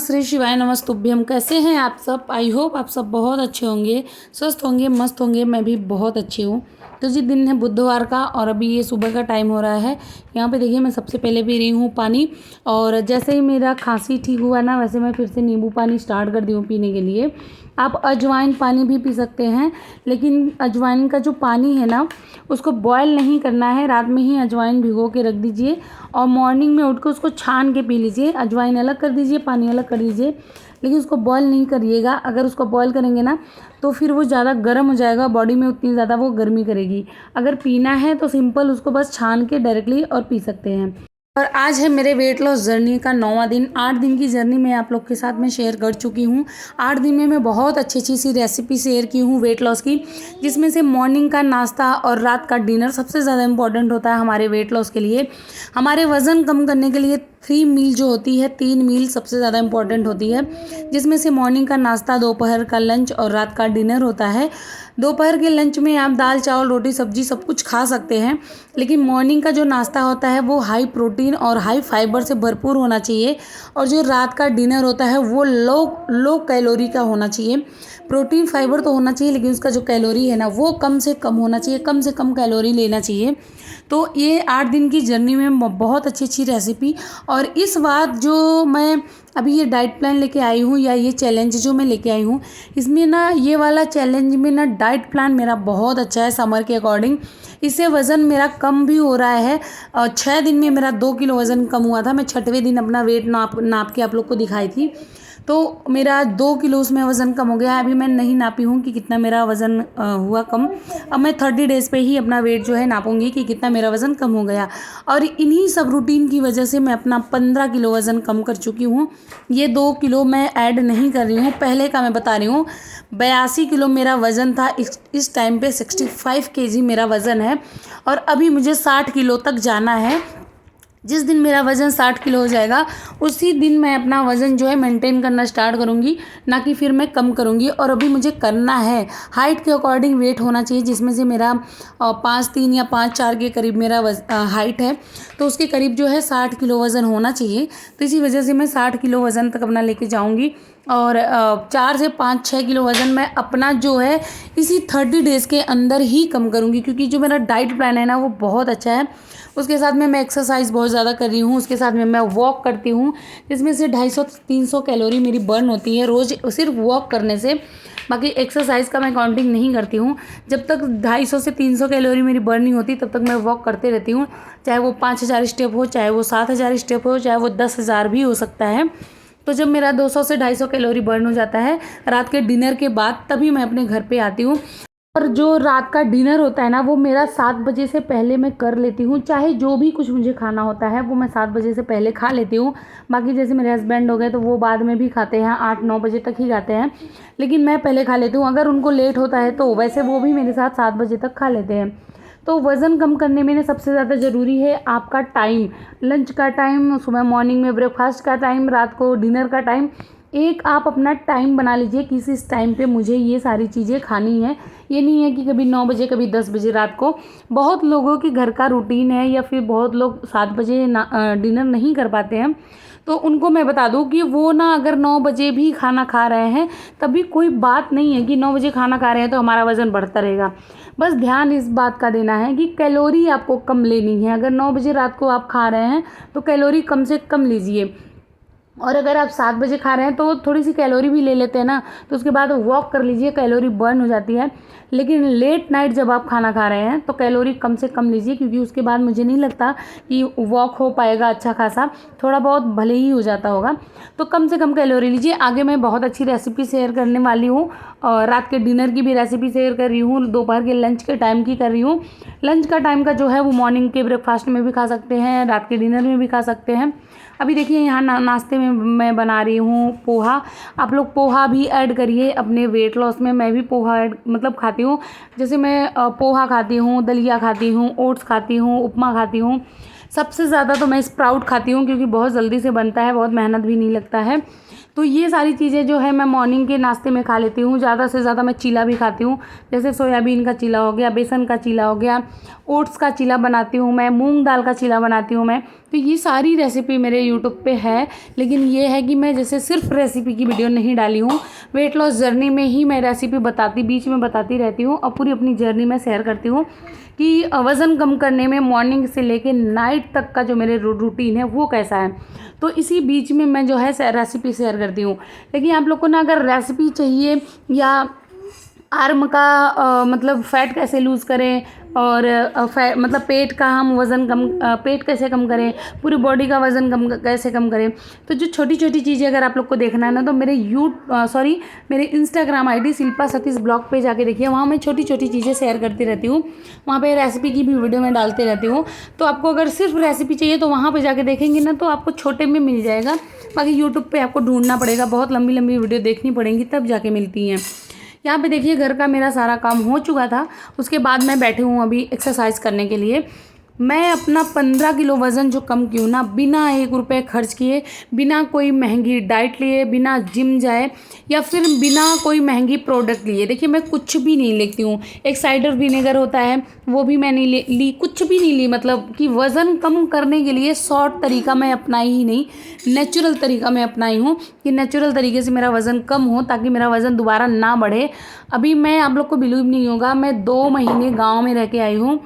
श्री शिवाय नमस्तुभ्यम। कैसे हैं आप सब? आई होप आप सब बहुत अच्छे होंगे, स्वस्थ होंगे, मस्त होंगे। मैं भी बहुत अच्छी हूँ। तो जी दिन है बुधवार का और अभी ये सुबह का टाइम हो रहा है। यहाँ पे देखिए मैं सबसे पहले पी रही हूँ पानी। और जैसे ही मेरा खांसी ठीक हुआ ना, वैसे मैं फिर से नींबू पानी स्टार्ट कर दी हूँ पीने के लिए। आप अजवाइन पानी भी पी सकते हैं, लेकिन अजवाइन का जो पानी है ना, उसको बॉयल नहीं करना है। रात में ही अजवाइन भिगो के रख दीजिए और मॉर्निंग में उठ के उसको छान के पी लीजिए। अजवाइन अलग कर दीजिए, पानी अलग कर दीजिए, लेकिन उसको बॉयल नहीं करिएगा। अगर उसको बॉयल करेंगे ना तो फिर वो ज़्यादा गर्म हो जाएगा, बॉडी में उतनी ज़्यादा वो गर्मी करेगी। अगर पीना है तो सिंपल उसको बस छान के डायरेक्टली और पी सकते हैं। और आज है मेरे वेट लॉस जर्नी का 9वां दिन। 8 दिन की जर्नी मैं आप लोग के साथ में शेयर कर चुकी हूँ। 8 दिन में मैं बहुत अच्छी अच्छी सी रेसिपी शेयर की हूँ वेट लॉस की, जिसमें से मॉर्निंग का नाश्ता और रात का डिनर सबसे ज़्यादा इंपॉर्टेंट होता है हमारे वेट लॉस के लिए। हमारे वज़न कम करने के लिए 3 मील जो होती है, 3 मील सबसे ज़्यादा इंपॉर्टेंट होती है, जिसमें से मॉर्निंग का नाश्ता, दोपहर का लंच और रात का डिनर होता है। दोपहर के लंच में आप दाल चावल रोटी सब्जी सब कुछ खा सकते हैं, लेकिन मॉर्निंग का जो नाश्ता होता है वो हाई प्रोटीन और हाई फाइबर से भरपूर होना चाहिए। और जो रात का डिनर होता है वो लो कैलोरी का होना चाहिए। प्रोटीन फाइबर तो होना चाहिए, लेकिन उसका जो कैलोरी है ना वो कम से कम होना चाहिए, कम से कम कैलोरी लेना चाहिए। तो ये 8 दिन की जर्नी में बहुत अच्छी अच्छी रेसिपी। और इस बार जो मैं अभी ये डाइट प्लान लेके आई हूँ, या ये चैलेंज जो मैं लेके आई हूँ, इसमें ना ये वाला चैलेंज में ना डाइट प्लान मेरा बहुत अच्छा है समर के अकॉर्डिंग। इससे वज़न मेरा कम भी हो रहा है। 6 दिन में मेरा 2 किलो वज़न कम हुआ था। मैं 6वें दिन अपना वेट नाप के आप लोग को दिखाई थी, तो मेरा 2 किलो उसमें वज़न कम हो गया है। अभी मैं नहीं नापी हूँ कि कितना मेरा वज़न हुआ कम। अब मैं 30 डेज़ पे ही अपना वेट जो है नापूंगी कि कितना मेरा वज़न कम हो गया। और इन्हीं सब रूटीन की वजह से मैं अपना 15 किलो वज़न कम कर चुकी हूँ। ये 2 किलो मैं ऐड नहीं कर रही हूँ, पहले का मैं बता रही हूँ। 82 किलो मेरा वज़न था, इस टाइम पे 65 केजी मेरा वज़न है। और अभी मुझे 60 किलो तक जाना है। जिस दिन मेरा वज़न 60 किलो हो जाएगा, उसी दिन मैं अपना वज़न जो है मेंटेन करना स्टार्ट करूँगी, ना कि फिर मैं कम करूँगी। और अभी मुझे करना है हाइट के अकॉर्डिंग वेट होना चाहिए, जिसमें से मेरा 5'3" या 5'4" के करीब मेरा हाइट है, तो उसके करीब जो है 60 किलो वज़न होना चाहिए। तो इसी वजह से मैं 60 किलो वज़न तक अपना लेके जाऊँगी। और 4 से 5-6 किलो वज़न मैं अपना जो है इसी 30 डेज़ के अंदर ही कम करूँगी, क्योंकि जो मेरा डाइट प्लान है ना वो बहुत अच्छा है। उसके साथ में मैं एक्सरसाइज बहुत ज़्यादा कर रही हूँ, उसके साथ में मैं वॉक करती हूँ, जिसमें से 250-300 कैलोरी मेरी बर्न होती है रोज़ सिर्फ वॉक करने से। बाकी एक्सरसाइज का मैं काउंटिंग नहीं करती हूँ। जब तक 250 से 300 कैलोरी मेरी बर्न नहीं होती, तब तक मैं वॉक करते रहती हूँ। चाहे वो 5000 स्टेप हो, चाहे वो 7000 स्टेप हो, चाहे वो 10,000 भी हो सकता है। तो जब मेरा 200 से 250 कैलोरी बर्न हो जाता है रात के डिनर के बाद, तभी मैं अपने घर पे आती हूँ। और जो रात का डिनर होता है ना, वो मेरा 7 बजे से पहले मैं कर लेती हूँ। चाहे जो भी कुछ मुझे खाना होता है वो मैं 7 बजे से पहले खा लेती हूँ। बाकी जैसे मेरे हस्बैंड हो गए तो वो बाद में भी खाते हैं, 8-9 बजे तक ही खाते हैं, लेकिन मैं पहले खा लेती हूँ। अगर उनको लेट होता है तो वैसे वो भी मेरे साथ 7 बजे तक खा लेते हैं। तो वज़न कम करने में ना सबसे ज़्यादा ज़रूरी है आपका टाइम। लंच का टाइम, सुबह मॉर्निंग में ब्रेकफास्ट का टाइम, रात को डिनर का टाइम। एक आप अपना टाइम बना लीजिए कि इस टाइम पे मुझे ये सारी चीज़ें खानी है। ये नहीं है कि कभी 9 बजे, कभी 10 बजे रात को। बहुत लोगों के घर का रूटीन है, या फिर बहुत लोग 7 बजे डिनर नहीं कर पाते हैं। तो उनको मैं बता दूं कि वो ना अगर 9 बजे भी खाना खा रहे हैं, तभी कोई बात नहीं है कि 9 बजे खाना खा रहे हैं तो हमारा वज़न बढ़ता रहेगा। बस ध्यान इस बात का देना है कि कैलोरी आपको कम लेनी है। अगर 9 बजे रात को आप खा रहे हैं तो कैलोरी कम से कम लीजिए। और अगर आप 7 बजे खा रहे हैं तो थोड़ी सी कैलोरी भी ले लेते हैं ना, तो उसके बाद वॉक कर लीजिए, कैलोरी बर्न हो जाती है। लेकिन लेट नाइट जब आप खाना खा रहे हैं तो कैलोरी कम से कम लीजिए, क्योंकि उसके बाद मुझे नहीं लगता कि वॉक हो पाएगा अच्छा खासा, थोड़ा बहुत भले ही हो जाता होगा। तो कम से कम कैलोरी लीजिए। आगे मैं बहुत अच्छी रेसिपी शेयर करने वाली हूँ, और रात के डिनर की भी रेसिपी शेयर कर रही हूँ, दोपहर के लंच के टाइम की कर रही हूँ। लंच का टाइम का जो है वो मॉर्निंग के ब्रेकफास्ट में भी खा सकते हैं, रात के डिनर में भी खा सकते हैं। अभी देखिए यहाँ नाश्ते में मैं बना रही हूँ पोहा। आप लोग पोहा भी ऐड करिए अपने वेट लॉस में। मैं भी पोहा ऐड मतलब खाती हूँ। जैसे मैं पोहा खाती हूँ, दलिया खाती हूँ, ओट्स खाती हूँ, उपमा खाती हूँ। सबसे ज़्यादा तो मैं स्प्राउट खाती हूँ क्योंकि बहुत जल्दी से बनता है, बहुत मेहनत भी नहीं लगता है। तो ये सारी चीज़ें जो है मैं मॉर्निंग के नाश्ते में खा लेती हूँ। ज़्यादा से ज़्यादा मैं चीला भी खाती हूँ, जैसे सोयाबीन का चीला हो गया, बेसन का चीला हो गया, ओट्स का चीला बनाती हूँ मैं, मूंग दाल का चीला बनाती हूँ मैं। तो ये सारी रेसिपी मेरे यूट्यूब पे है, लेकिन ये है कि मैं जैसे सिर्फ रेसिपी की वीडियो नहीं डाली हूँ, वेट लॉस जर्नी में ही मैं रेसिपी बीच में बताती रहती हूँ और पूरी अपनी जर्नी में शेयर करती हूँ कि वज़न कम करने में मॉर्निंग से लेके नाइट तक का जो मेरे रूटीन है वो कैसा है। तो इसी बीच में मैं जो है रेसिपी शेयर करती हूँ। लेकिन आप लोग को ना अगर रेसिपी चाहिए या आर्म का मतलब फ़ैट कैसे लूज़ करें और मतलब पेट का हम वज़न कम पेट कैसे कम करें, पूरी बॉडी का वज़न कैसे कम करें, तो जो छोटी छोटी चीज़ें अगर आप लोग को देखना है ना, तो मेरे Instagram ID Shilpa Satish blog पे जाके देखिए, वहाँ मैं छोटी छोटी चीज़ें शेयर करती रहती हूँ। वहाँ पे रेसिपी की भी वीडियो मैं डालती रहती हूँ। तो आपको अगर सिर्फ रेसिपी चाहिए तो वहाँ पर जाके देखेंगे ना, तो आपको छोटे में मिल जाएगा। बाकी यूट्यूब पर आपको ढूंढना पड़ेगा, बहुत लंबी लंबी वीडियो देखनी पड़ेंगी तब जाके मिलती हैं। यहाँ पे देखिए घर का मेरा सारा काम हो चुका था, उसके बाद मैं बैठी हूँ अभी एक्सरसाइज करने के लिए। मैं अपना 15 किलो वज़न जो कम की हूँ ना, बिना 1 रुपये खर्च किए, बिना कोई महंगी डाइट लिए, बिना जिम जाए या फिर बिना कोई महंगी प्रोडक्ट लिए। देखिए मैं कुछ भी नहीं लेती हूँ, एक साइडर विनेगर होता है वो भी मैंने ली, कुछ भी नहीं ली। मतलब कि वज़न कम करने के लिए शॉर्ट तरीका मैं अपनाई ही नहीं, नेचुरल तरीका मैं अपनाई हूँ कि नेचुरल तरीके से मेरा वज़न कम हो ताकि मेरा वज़न दोबारा ना बढ़े। अभी मैं आप लोग को बिलीव नहीं होगा, मैं 2 महीने गाँव में रह के आई हूँ।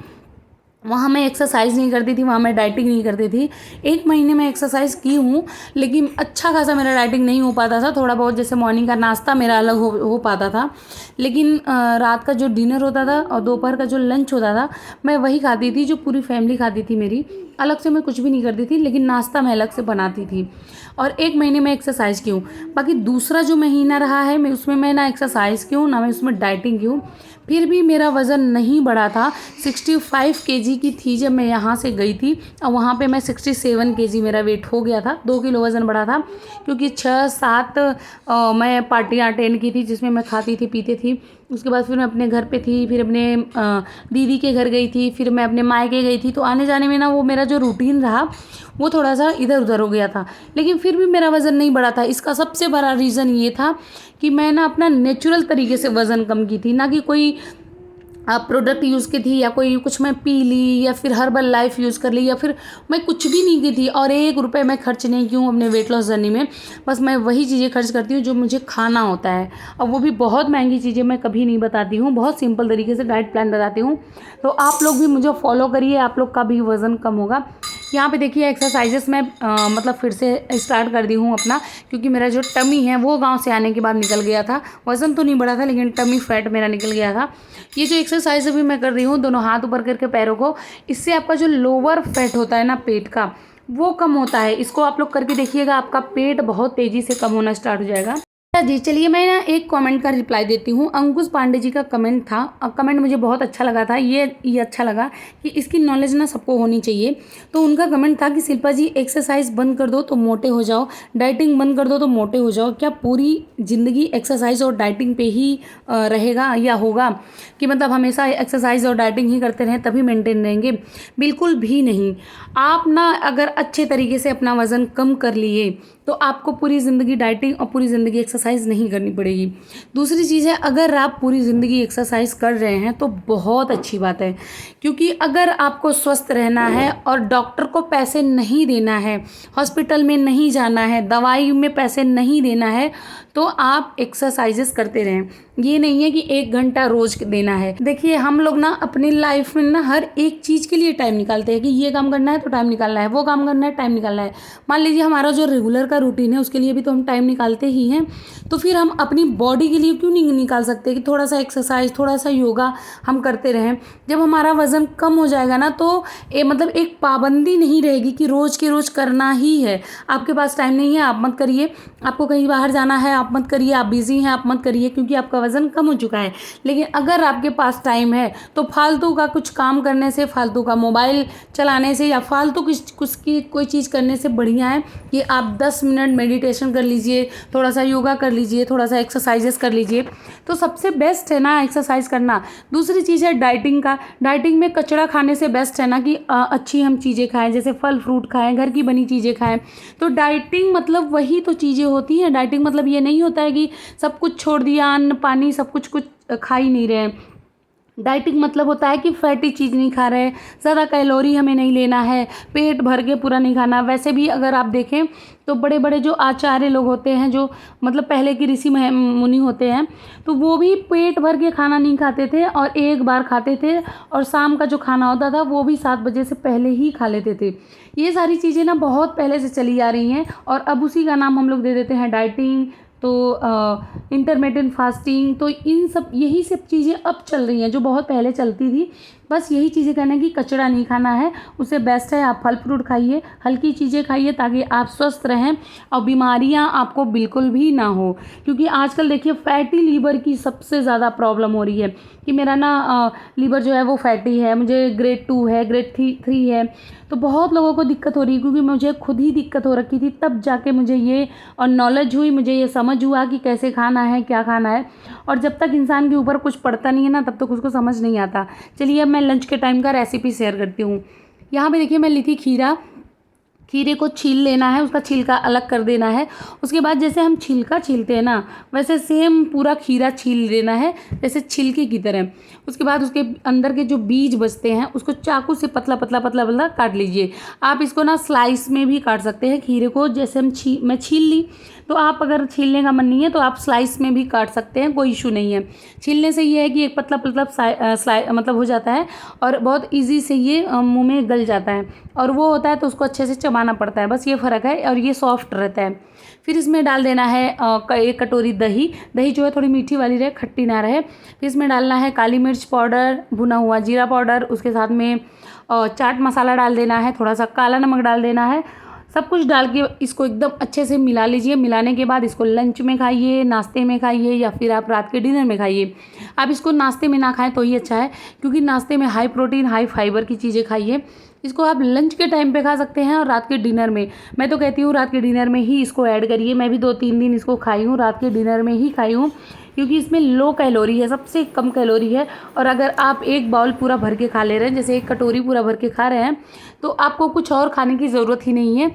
वहाँ मैं एक्सरसाइज नहीं करती थी, वहाँ मैं डाइटिंग नहीं करती थी। 1 महीने में एक्सरसाइज की हूँ, लेकिन अच्छा खासा मेरा डाइटिंग नहीं हो पाता था। थोड़ा बहुत जैसे मॉर्निंग का नाश्ता मेरा अलग हो पाता था, लेकिन रात का जो डिनर होता था और दोपहर का जो लंच होता था मैं वही खाती थी, जो पूरी फैमिली खाती थी मेरी। अलग से मैं कुछ भी नहीं करती थी, लेकिन नाश्ता मैं अलग से बनाती थी। और 1 महीने में एक्सरसाइज की हूँ। बाकी दूसरा जो महीना रहा है मैं उसमें मैं ना एक्सरसाइज की हूँ ना मैं उसमें डाइटिंग की हूँ, फिर भी मेरा वज़न नहीं बढ़ा था। 65 केजी की थी जब मैं यहाँ से गई थी, और वहाँ पे मैं 67 केजी मेरा वेट हो गया था। 2 किलो वज़न बढ़ा था क्योंकि 6-7 मैं पार्टियाँ अटेंड की थी जिसमें मैं खाती थी पीती थी। उसके बाद फिर मैं अपने घर पे थी, फिर अपने दीदी के घर गई थी, फिर मैं अपने मायके गई थी। तो आने जाने में ना वो मेरा जो रूटीन रहा वो थोड़ा सा इधर उधर हो गया था, लेकिन फिर भी मेरा वज़न नहीं बढ़ा था। इसका सबसे बड़ा रीज़न ये था कि मैं ना अपना नेचुरल तरीके से वज़न कम की थी, ना कि कोई प्रोडक्ट यूज़ की थी या कोई कुछ मैं पी ली या फिर हर्बल लाइफ यूज़ कर ली या फिर मैं कुछ भी नहीं की थी। और 1 रुपये मैं खर्च नहीं की हूँ अपने वेट लॉस जर्नी में। बस मैं वही चीज़ें खर्च करती हूँ जो मुझे खाना होता है, और वो भी बहुत महंगी चीज़ें मैं कभी नहीं बताती हूँ, बहुत सिंपल तरीके से डाइट प्लान बताती हूँ। तो आप लोग भी मुझे फॉलो करिए, आप लोग का भी वज़न कम होगा। यहाँ पे देखिए एक्सरसाइजेस मैं मतलब फिर से स्टार्ट कर दी हूँ अपना, क्योंकि मेरा जो टमी है वो गांव से आने के बाद निकल गया था। वज़न तो नहीं बढ़ा था, लेकिन टमी फैट मेरा निकल गया था। ये जो एक्सरसाइज अभी मैं कर रही हूँ, दोनों हाथ ऊपर करके पैरों को, इससे आपका जो लोअर फैट होता है ना पेट का, वो कम होता है। इसको आप लोग करके देखिएगा, आपका पेट बहुत तेज़ी से कम होना स्टार्ट हो जाएगा। जी चलिए मैं ना एक कमेंट का रिप्लाई देती हूँ। अंकुश पांडे जी का कमेंट था, कमेंट मुझे बहुत अच्छा लगा था। ये अच्छा लगा कि इसकी नॉलेज ना सबको होनी चाहिए। तो उनका कमेंट था कि शिल्पा जी एक्सरसाइज बंद कर दो तो मोटे हो जाओ, डाइटिंग बंद कर दो तो मोटे हो जाओ। क्या पूरी ज़िंदगी एक्सरसाइज और डाइटिंग पे ही रहेगा या होगा कि मतलब हमेशा एक्सरसाइज और डाइटिंग ही करते रहें तभी मेंटेन रहेंगे? बिल्कुल भी नहीं। आप ना अगर अच्छे तरीके से अपना वज़न कम कर लिए तो आपको पूरी ज़िंदगी डाइटिंग और पूरी ज़िंदगी एक्सरसाइज नहीं करनी पड़ेगी। दूसरी चीज़ है, अगर आप पूरी ज़िंदगी एक्सरसाइज कर रहे हैं तो बहुत अच्छी बात है, क्योंकि अगर आपको स्वस्थ रहना है और डॉक्टर को पैसे नहीं देना है, हॉस्पिटल में नहीं जाना है, दवाई में पैसे नहीं देना है, तो आप एक्सरसाइजेस करते रहें। ये नहीं है कि 1 घंटा रोज देना है। देखिए हम लोग ना अपनी लाइफ में ना हर एक चीज़ के लिए टाइम निकालते हैं कि ये काम करना है तो टाइम निकालना है, वो काम करना है टाइम निकालना है। मान लीजिए हमारा जो रेगुलर का रूटीन है उसके लिए भी तो हम टाइम निकालते ही हैं, तो फिर हम अपनी बॉडी के लिए क्यों नहीं निकाल सकते कि थोड़ा सा एक्सरसाइज, थोड़ा सा योगा हम करते रहें। जब हमारा वज़न कम हो जाएगा ना तो मतलब एक पाबंदी नहीं रहेगी कि रोज़ के रोज़ करना ही है। आपके पास टाइम नहीं है आप मत करिए, आपको कहीं बाहर जाना है आप मत करिए, आप बिज़ी हैं आप मत करिए, क्योंकि आपका वज़न कम हो चुका है। लेकिन अगर आपके पास टाइम है तो फालतू का कुछ काम करने से, फालतू का मोबाइल चलाने से या फालतू कोई चीज़ करने से बढ़िया है कि आप 10 मिनट मेडिटेशन कर लीजिए, थोड़ा सा योगा कर कर लीजिए, थोड़ा सा एक्सरसाइजेस कर लीजिए, तो सबसे बेस्ट है ना एक्सरसाइज करना। दूसरी चीज़ है डाइटिंग का। डाइटिंग में कचड़ा खाने से बेस्ट है ना कि अच्छी हम चीज़ें खाएं, जैसे फल फ्रूट खाएं, घर की बनी चीज़ें खाएं। तो डाइटिंग मतलब वही तो चीज़ें होती हैं। डाइटिंग मतलब ये नहीं होता है कि सब कुछ छोड़ दिया, अन्न पानी सब कुछ खा ही नहीं रहे हैं। डाइटिंग मतलब होता है कि फैटी चीज़ नहीं खा रहे, ज़्यादा कैलोरी हमें नहीं लेना है, पेट भर के पूरा नहीं खाना। वैसे भी अगर आप देखें तो बड़े बड़े जो आचार्य लोग होते हैं, जो मतलब पहले की ऋषि मुनि होते हैं, तो वो भी पेट भर के खाना नहीं खाते थे और एक बार खाते थे, और शाम का जो खाना होता था वो भी 7 बजे से पहले ही खा लेते थे। ये सारी चीज़ें ना बहुत पहले से चली आ रही हैं और अब उसी का नाम हम लोग दे देते हैं डाइटिंग। तो इंटरमिटेंट फास्टिंग, तो इन सब यही सब चीज़ें अब चल रही हैं जो बहुत पहले चलती थी। बस यही चीज़ें कहना कि कचड़ा नहीं खाना है, उससे बेस्ट है आप फल फ्रूट खाइए, हल्की चीज़ें खाइए, ताकि आप स्वस्थ रहें और बीमारियां आपको बिल्कुल भी ना हो। क्योंकि आजकल देखिए फैटी लीवर की सबसे ज़्यादा प्रॉब्लम हो रही है कि मेरा ना लीवर जो है वो फैटी है, मुझे ग्रेड 2 है, ग्रेड 3 है। तो बहुत लोगों को दिक्कत हो रही है, क्योंकि मुझे खुद ही दिक्कत हो रखी थी, तब जाके मुझे ये और नॉलेज हुई, मुझे ये समझ हुआ कि कैसे खाना है, क्या खाना है। और जब तक इंसान के ऊपर कुछ पड़ता नहीं है ना, तब तक उसको समझ नहीं आता। चलिए अब मैं लंच के टाइम का रेसिपी शेयर करती हूँ। यहाँ पे देखिए मैं ली थी खीरा। खीरे को छील लेना है, उसका छिलका अलग कर देना है। उसके बाद जैसे हम छिलका छीलते हैं ना, वैसे सेम पूरा खीरा छील लेना है, जैसे छिलके की तरह। उसके बाद उसके अंदर के जो बीज बचते हैं उसको चाकू से पतला पतला पतला पतला काट लीजिए। आप इसको ना स्लाइस में भी काट सकते हैं खीरे को, जैसे मैं छील ली, तो आप अगर छीलने का मन नहीं है तो आप स्लाइस में भी काट सकते हैं, कोई इशू नहीं है। छीलने से ये है कि एक पतला पतला मतलब हो जाता है और बहुत ईजी से ये मुँह में गल जाता है। और वो होता है तो उसको अच्छे से चबाना पड़ता है, बस ये फ़र्क है, और ये सॉफ्ट रहता है। फिर इसमें डाल देना है 1 कटोरी दही। दही जो है थोड़ी मीठी वाली रहे, खट्टी ना रहे। फिर इसमें डालना है काली मिर्च पाउडर, भुना हुआ जीरा पाउडर, उसके साथ में चाट मसाला डाल देना है, थोड़ा सा काला नमक डाल देना है। सब कुछ डाल के इसको एकदम अच्छे से मिला लीजिए। मिलाने के बाद इसको लंच में खाइए, नाश्ते में खाइए, या फिर आप रात के डिनर में खाइए। आप इसको नाश्ते में ना खाएं तो ही अच्छा है, क्योंकि नाश्ते में हाई प्रोटीन हाई फाइबर की चीज़ें खाइए। इसको आप लंच के टाइम पे खा सकते हैं और रात के डिनर में। मैं तो कहती हूँ रात के डिनर में ही इसको ऐड करिए। मैं भी 2-3 दिन इसको खाई हूँ, रात के डिनर में ही खाई हूँ, क्योंकि इसमें लो कैलोरी है, सबसे कम कैलोरी है। और अगर आप एक बाउल पूरा भर के खा ले रहे हैं, जैसे 1 कटोरी पूरा भर के खा रहे हैं, तो आपको कुछ और खाने की ज़रूरत ही नहीं है।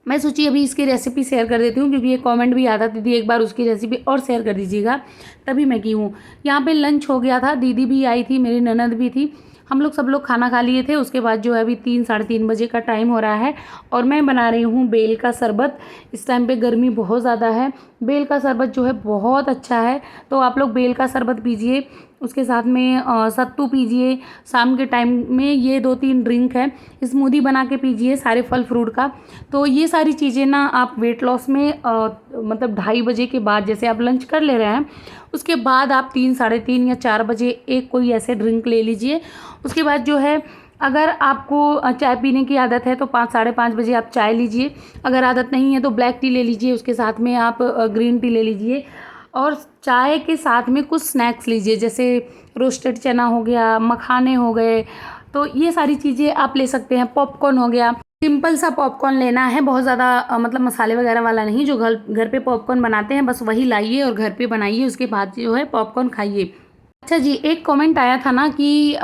मैं सोची अभी इसकी रेसिपी शेयर कर देती हूँ, क्योंकि ये कमेंट भी आता थी एक बार उसकी रेसिपी और शेयर कर दीजिएगा, तभी मैं की हूँ। यहाँ पे लंच हो गया था, दीदी भी आई थी, मेरी ननद भी थी, हम लोग सब लोग खाना खा लिए थे। उसके बाद जो है अभी 3-3:30 बजे का टाइम हो रहा है और मैं बना रही हूँ बेल का शरबत। इस टाइम पे गर्मी बहुत ज़्यादा है, बेल का शरबत जो है बहुत अच्छा है, तो आप लोग बेल का शरबत पीजिए। उसके साथ में सत्तू पीजिए। शाम के टाइम में ये 2-3 ड्रिंक है, स्मूदी बना के पीजिए सारे फल फ्रूट का। तो ये सारी चीज़ें ना आप वेट लॉस में मतलब 2:30 बजे के बाद, जैसे आप लंच कर ले रहे हैं, उसके बाद आप 3-3:30 या 4 बजे एक कोई ऐसे ड्रिंक ले लीजिए। उसके बाद जो है, अगर आपको चाय पीने की आदत है तो 5-5:30 बजे आप चाय लीजिए। अगर आदत नहीं है तो ब्लैक टी ले लीजिए, उसके साथ में आप ग्रीन टी ले लीजिए। और चाय के साथ में कुछ स्नैक्स लीजिए, जैसे रोस्टेड चना हो गया, मखाने हो गए, तो ये सारी चीज़ें आप ले सकते हैं। पॉपकॉर्न हो गया, सिंपल सा पॉपकॉर्न लेना है, बहुत ज़्यादा मतलब मसाले वगैरह वाला नहीं। जो घर पे पॉपकॉर्न बनाते हैं बस वही लाइए और घर पे बनाइए, उसके बाद जो है पॉपकॉर्न खाइए। अच्छा जी, एक कमेंट आया था ना कि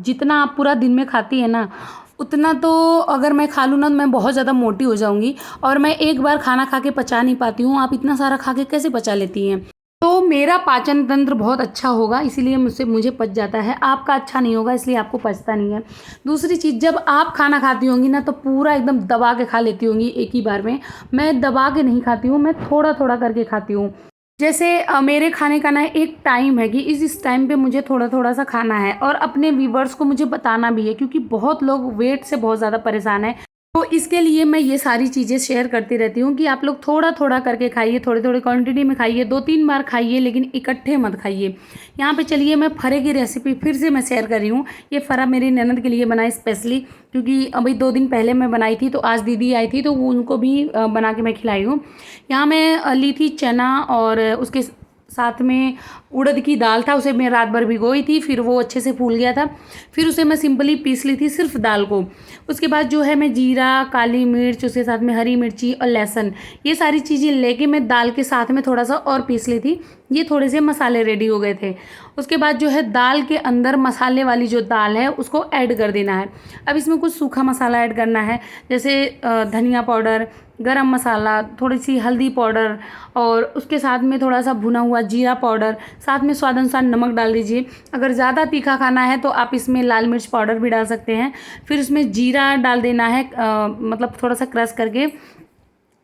जितना आप पूरा दिन में खाती है ना, उतना तो अगर मैं खा लूँ ना तो मैं बहुत ज़्यादा मोटी हो जाऊँगी, और मैं एक बार खाना खा के पचा नहीं पाती हूँ। आप इतना सारा खा के कैसे पचा लेती हैं? तो मेरा पाचन तंत्र बहुत अच्छा होगा, इसीलिए मुझे पच जाता है। आपका अच्छा नहीं होगा, इसलिए आपको पचता नहीं है। दूसरी चीज़, जब आप खाना खाती होंगी ना तो पूरा एकदम दबा के खा लेती होंगी एक ही बार में। मैं दबा के नहीं खाती हूँ, मैं थोड़ा थोड़ा करके खाती हूँ। जैसे मेरे खाने का ना एक टाइम है कि इस टाइम पे मुझे थोड़ा थोड़ा सा खाना है, और अपने व्यूवर्स को मुझे बताना भी है, क्योंकि बहुत लोग वेट से बहुत ज़्यादा परेशान है। तो इसके लिए मैं ये सारी चीज़ें शेयर करती रहती हूँ कि आप लोग थोड़ा थोड़ा करके खाइए, थोड़ी थोड़ी क्वांटिटी में खाइए, 2-3 बार खाइए, लेकिन इकट्ठे मत खाइए। यहाँ पे चलिए मैं फरे की रेसिपी फिर से मैं शेयर कर रही हूँ। ये फरा मेरी ननद के लिए बनाई स्पेशली, क्योंकि अभी 2 दिन पहले मैं बनाई थी, तो आज दीदी आई थी तो उनको भी बना के मैं खिलाई हूँ। यहाँ मैं ली थी चना और उसके साथ में उड़द की दाल था, उसे मैं रात भर भिगोई थी, फिर वो अच्छे से फूल गया था। फिर उसे मैं सिंपली पीस ली थी सिर्फ दाल को। उसके बाद जो है मैं जीरा, काली मिर्च, उसके साथ में हरी मिर्ची और लहसुन, ये सारी चीज़ें लेके मैं दाल के साथ में थोड़ा सा और पीस ली थी। ये थोड़े से मसाले रेडी हो गए थे। उसके बाद जो है दाल के अंदर मसाले वाली जो दाल है उसको ऐड कर देना है। अब इसमें कुछ सूखा मसाला ऐड करना है, जैसे धनिया पाउडर, गरम मसाला, थोड़ी सी हल्दी पाउडर और उसके साथ में थोड़ा सा भुना हुआ जीरा पाउडर, साथ में स्वाद अनुसार नमक डाल दीजिए। अगर ज़्यादा तीखा खाना है तो आप इसमें लाल मिर्च पाउडर भी डाल सकते हैं। फिर उसमें जीरा डाल देना है, मतलब थोड़ा सा क्रश करके।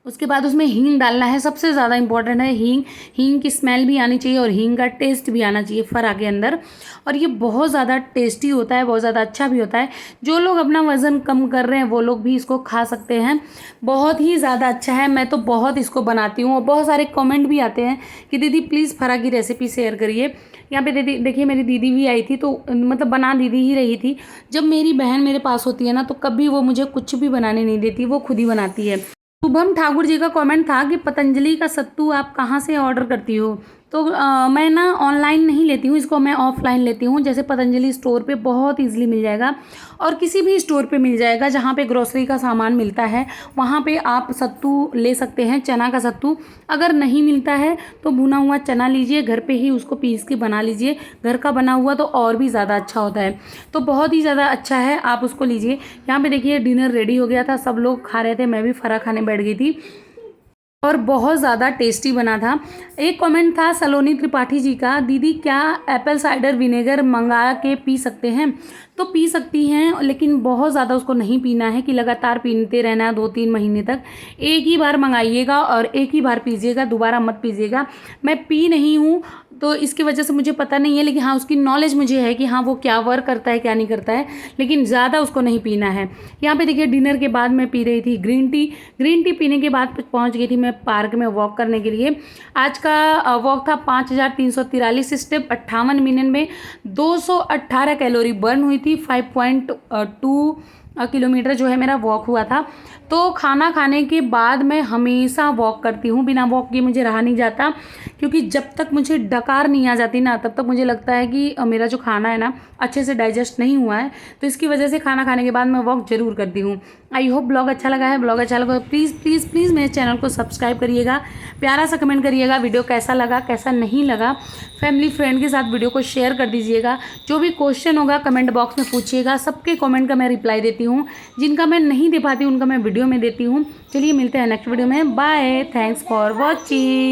उसके बाद उसमें हींग डालना है, सबसे ज़्यादा इंपॉर्टेंट है हींग। हींग की स्मेल भी आनी चाहिए और हींग का टेस्ट भी आना चाहिए फरा के अंदर, और ये बहुत ज़्यादा टेस्टी होता है, बहुत ज़्यादा अच्छा भी होता है। जो लोग अपना वज़न कम कर रहे हैं वो लोग भी इसको खा सकते हैं, बहुत ही ज़्यादा अच्छा है। मैं तो बहुत इसको बनाती हूँ और बहुत सारे कमेंट भी आते हैं कि दीदी प्लीज़ फरा की रेसिपी शेयर करिए। यहाँ पे दीदी देखिए, मेरी दीदी भी आई थी, तो मतलब बना दीदी ही रही थी। जब मेरी बहन मेरे पास होती है ना तो कभी वो मुझे कुछ भी बनाने नहीं देती, वो खुद ही बनाती है। शुभम ठाकुर जी का कमेंट था कि पतंजलि का सत्तू आप कहाँ से ऑर्डर करती हो? तो मैं ना ऑनलाइन नहीं लेती हूँ इसको, मैं ऑफलाइन लेती हूँ। जैसे पतंजलि स्टोर पे बहुत इजीली मिल जाएगा, और किसी भी स्टोर पे मिल जाएगा जहाँ पे ग्रोसरी का सामान मिलता है, वहाँ पे आप सत्तू ले सकते हैं, चना का सत्तू। अगर नहीं मिलता है तो भुना हुआ चना लीजिए, घर पे ही उसको पीस के बना लीजिए। घर का बना हुआ तो और भी ज़्यादा अच्छा होता है, तो बहुत ही ज़्यादा अच्छा है, आप उसको लीजिए। यहाँ पे देखिए डिनर रेडी हो गया था, सब लोग खा रहे थे, मैं भी फरा खाने बैठ गई थी और बहुत ज़्यादा टेस्टी बना था। एक कमेंट था सलोनी त्रिपाठी जी का, दीदी क्या एप्पल साइडर विनेगर मंगा के पी सकते हैं? तो पी सकती हैं, लेकिन बहुत ज़्यादा उसको नहीं पीना है कि लगातार पीते रहना है 2-3 महीने तक। एक ही बार मंगाइएगा और एक ही बार पीजिएगा, दोबारा मत पीजिएगा। मैं पी नहीं हूँ तो इसकी वजह से मुझे पता नहीं है, लेकिन हाँ उसकी नॉलेज मुझे है कि हाँ वो क्या वर्क करता है क्या नहीं करता है, लेकिन ज़्यादा उसको नहीं पीना है। यहाँ पे देखिए डिनर के बाद मैं पी रही थी ग्रीन टी। ग्रीन टी पीने के बाद पहुँच गई थी मैं पार्क में वॉक करने के लिए। आज का वॉक था 5343 स्टेप, 58 मिनट में 218 कैलोरी बर्न हुई थी। 5.2 किलोमीटर जो है मेरा वॉक हुआ था। तो खाना खाने के बाद मैं हमेशा वॉक करती हूँ, बिना वॉक किए मुझे रहा नहीं जाता, क्योंकि जब तक मुझे डकार नहीं आ जाती ना तब तक मुझे लगता है कि मेरा जो खाना है ना अच्छे से डाइजेस्ट नहीं हुआ है। तो इसकी वजह से खाना खाने के बाद मैं वॉक ज़रूर करती हूँ। आई होप ब्लॉग अच्छा लगा है। ब्लॉग अच्छा लगा तो प्लीज़ प्लीज़ प्लीज़ मेरे चैनल को सब्सक्राइब करिएगा, प्यारा सा कमेंट करिएगा, वीडियो कैसा लगा कैसा नहीं लगा। फैमिली फ्रेंड के साथ वीडियो को शेयर कर दीजिएगा। जो भी क्वेश्चन होगा कमेंट बॉक्स में पूछिएगा, सबके कमेंट का मैं रिप्लाई देती हूँ। जिनका मैं नहीं दे पाती उनका मैं वीडियो में देती हूँ। चलिए मिलते हैं नेक्स्ट वीडियो में, बाय, थैंक्स फॉर वॉचिंग।